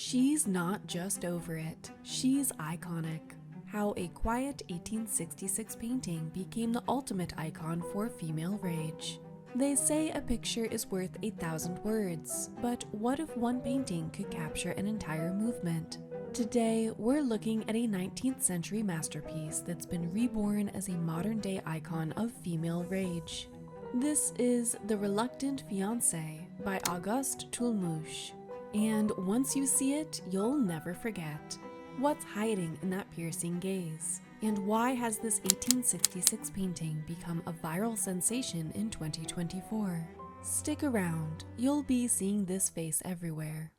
She's not just over it, she's iconic. How a quiet 1866 painting became the ultimate icon for female rage. They say a picture is worth 1,000 words, but what if one painting could capture an entire movement? Today, we're looking at a 19th century masterpiece that's been reborn as a modern-day icon of female rage. This is The Reluctant Fiancée by Auguste Toulmouche. And once you see it, you'll never forget. What's hiding in that piercing gaze? And why has this 1866 painting become a viral sensation in 2024? Stick around, you'll be seeing this face everywhere.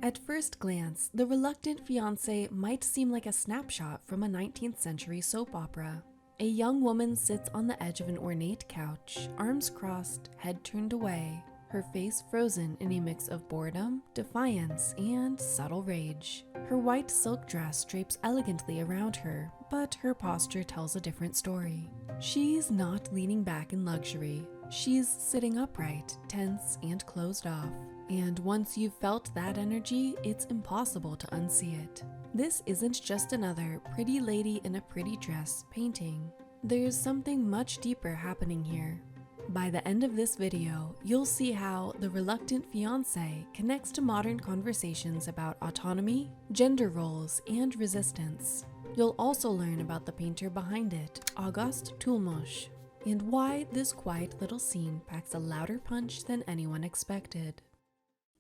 At first glance, The Reluctant Fiancée might seem like a snapshot from a 19th century soap opera. A young woman sits on the edge of an ornate couch, arms crossed, head turned away, her face frozen in a mix of boredom, defiance, and subtle rage. Her white silk dress drapes elegantly around her, but her posture tells a different story. She's not leaning back in luxury. She's sitting upright, tense, and closed off. And once you've felt that energy, it's impossible to unsee it. This isn't just another pretty lady in a pretty dress painting. There's something much deeper happening here. By the end of this video, you'll see how The Reluctant Fiancée connects to modern conversations about autonomy, gender roles, and resistance. You'll also learn about the painter behind it, Auguste Toulmouche, and why this quiet little scene packs a louder punch than anyone expected.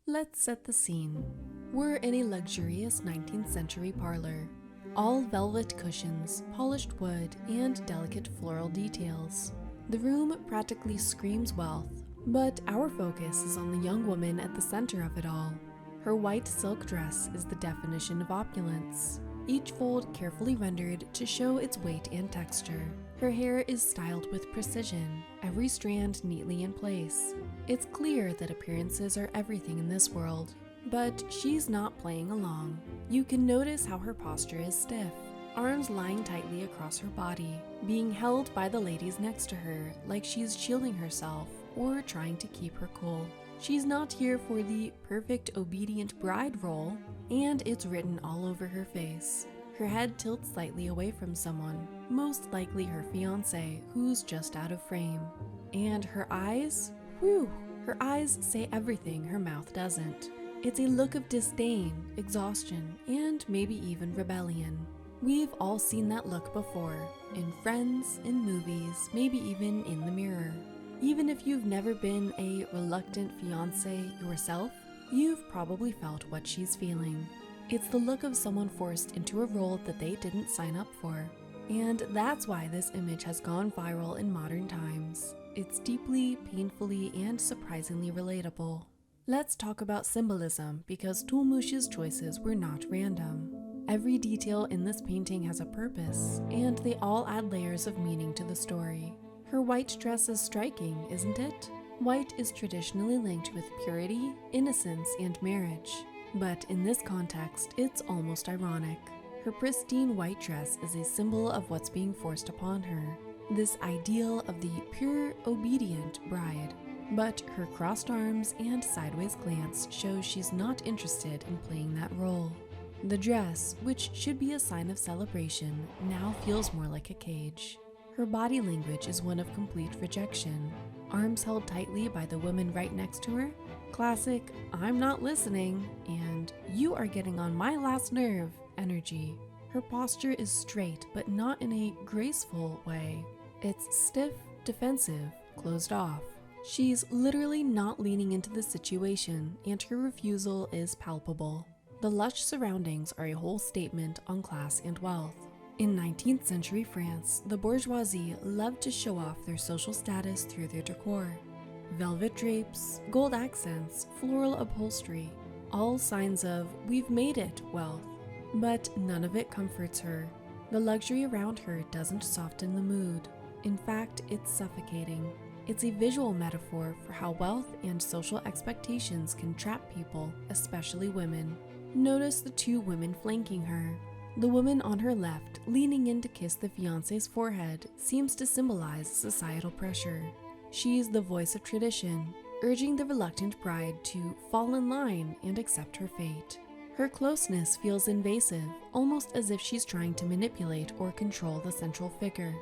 Let's set the scene. We're in a luxurious 19th century parlor. All velvet cushions, polished wood, and delicate floral details. The room practically screams wealth, but our focus is on the young woman at the center of it all. Her white silk dress is the definition of opulence, each fold carefully rendered to show its weight and texture. Her hair is styled with precision, every strand neatly in place. It's clear that appearances are everything in this world, but she's not playing along. You can notice how her posture is stiff, arms lying tightly across her body, being held by the ladies next to her like she's shielding herself or trying to keep her cool. She's not here for the perfect obedient bride role, and it's written all over her face. Her head tilts slightly away from someone, most likely her fiancé, who's just out of frame. And her eyes? Whew! Her eyes say everything her mouth doesn't. It's a look of disdain, exhaustion, and maybe even rebellion. We've all seen that look before, in friends, in movies, maybe even in the mirror. Even if you've never been a reluctant fiancé yourself, you've probably felt what she's feeling. It's the look of someone forced into a role that they didn't sign up for. And that's why this image has gone viral in modern times. It's deeply, painfully, and surprisingly relatable. Let's talk about symbolism, because Toulmouche's choices were not random. Every detail in this painting has a purpose, and they all add layers of meaning to the story. Her white dress is striking, isn't it? White is traditionally linked with purity, innocence, and marriage. But in this context, it's almost ironic. Her pristine white dress is a symbol of what's being forced upon her, this ideal of the pure, obedient bride. But her crossed arms and sideways glance shows she's not interested in playing that role. The dress, which should be a sign of celebration, now feels more like a cage. Her body language is one of complete rejection. Arms held tightly by the woman right next to her. Classic, I'm not listening, and you are getting on my last nerve energy. Her posture is straight, but not in a graceful way. It's stiff, defensive, closed off. She's literally not leaning into the situation, and her refusal is palpable. The lush surroundings are a whole statement on class and wealth. In 19th century France, the bourgeoisie loved to show off their social status through their decor. Velvet drapes, gold accents, floral upholstery, all signs of "we've made it" wealth. But none of it comforts her. The luxury around her doesn't soften the mood. In fact, it's suffocating. It's a visual metaphor for how wealth and social expectations can trap people, especially women. Notice the two women flanking her. The woman on her left, leaning in to kiss the fiancé's forehead, seems to symbolize societal pressure. She's the voice of tradition, urging the reluctant bride to fall in line and accept her fate. Her closeness feels invasive, almost as if she's trying to manipulate or control the central figure.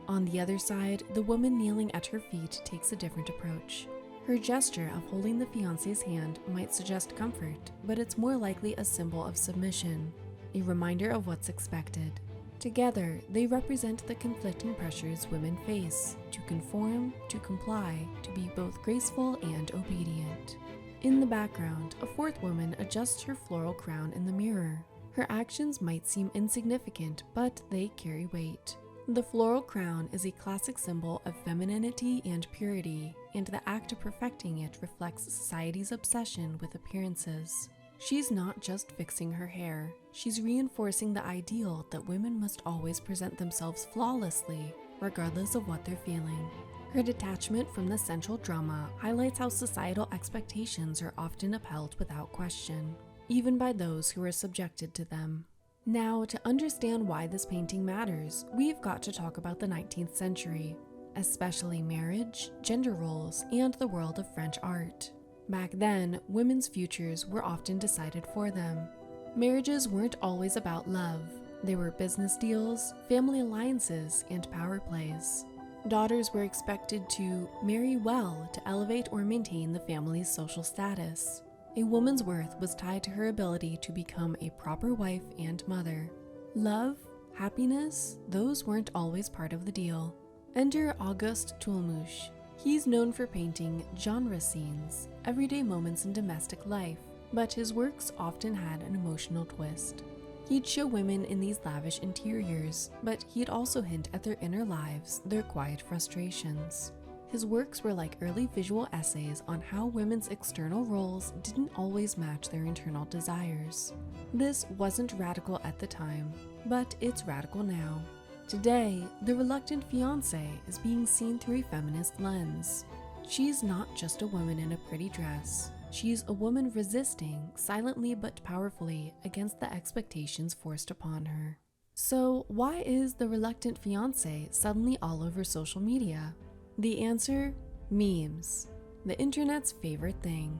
On the other side, the woman kneeling at her feet takes a different approach. Her gesture of holding the fiancé's hand might suggest comfort, but it's more likely a symbol of submission, a reminder of what's expected. Together, they represent the conflicting pressures women face to conform, to comply, to be both graceful and obedient. In the background, a fourth woman adjusts her floral crown in the mirror. Her actions might seem insignificant, but they carry weight. The floral crown is a classic symbol of femininity and purity, and the act of perfecting it reflects society's obsession with appearances. She's not just fixing her hair, she's reinforcing the ideal that women must always present themselves flawlessly, regardless of what they're feeling. Her detachment from the central drama highlights how societal expectations are often upheld without question, even by those who are subjected to them. Now, to understand why this painting matters, we've got to talk about the 19th century, especially marriage, gender roles, and the world of French art. Back then, women's futures were often decided for them. Marriages weren't always about love. They were business deals, family alliances, and power plays. Daughters were expected to marry well to elevate or maintain the family's social status. A woman's worth was tied to her ability to become a proper wife and mother. Love, happiness, those weren't always part of the deal. Enter Auguste Toulmouche. He's known for painting genre scenes, everyday moments in domestic life, but his works often had an emotional twist. He'd show women in these lavish interiors, but he'd also hint at their inner lives, their quiet frustrations. His works were like early visual essays on how women's external roles didn't always match their internal desires. This wasn't radical at the time, but it's radical now. Today, the Reluctant Fiancée is being seen through a feminist lens. She's not just a woman in a pretty dress. She's a woman resisting, silently but powerfully, against the expectations forced upon her. So, why is the Reluctant Fiancée suddenly all over social media? The answer? Memes. The internet's favorite thing.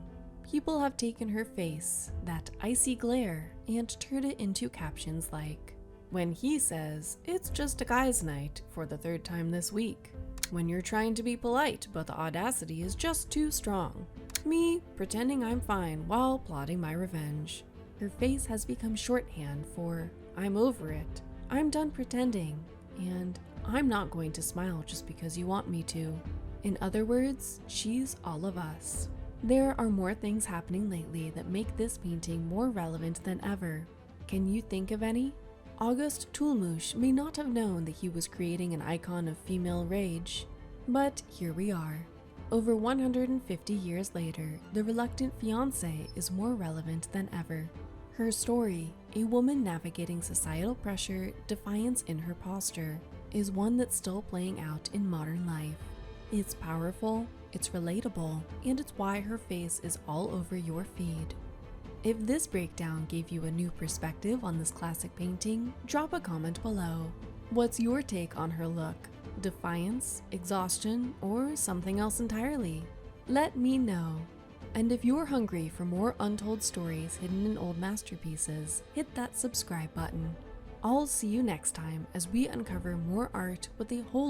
People have taken her face, that icy glare, and turned it into captions like, "When he says, it's just a guy's night for the third time this week. When you're trying to be polite, but the audacity is just too strong. Me pretending I'm fine while plotting my revenge." Her face has become shorthand for, "I'm over it, I'm done pretending, and I'm not going to smile just because you want me to." In other words, she's all of us. There are more things happening lately that make this painting more relevant than ever. Can you think of any? Auguste Toulmouche may not have known that he was creating an icon of female rage, but here we are. Over 150 years later, the Reluctant Fiancée is more relevant than ever. Her story, a woman navigating societal pressure, defiance in her posture, is one that's still playing out in modern life. It's powerful, it's relatable, and it's why her face is all over your feed. If this breakdown gave you a new perspective on this classic painting, drop a comment below. What's your take on her look? Defiance, exhaustion, or something else entirely? Let me know. And if you're hungry for more untold stories hidden in old masterpieces, hit that subscribe button. I'll see you next time as we uncover more art with a whole lot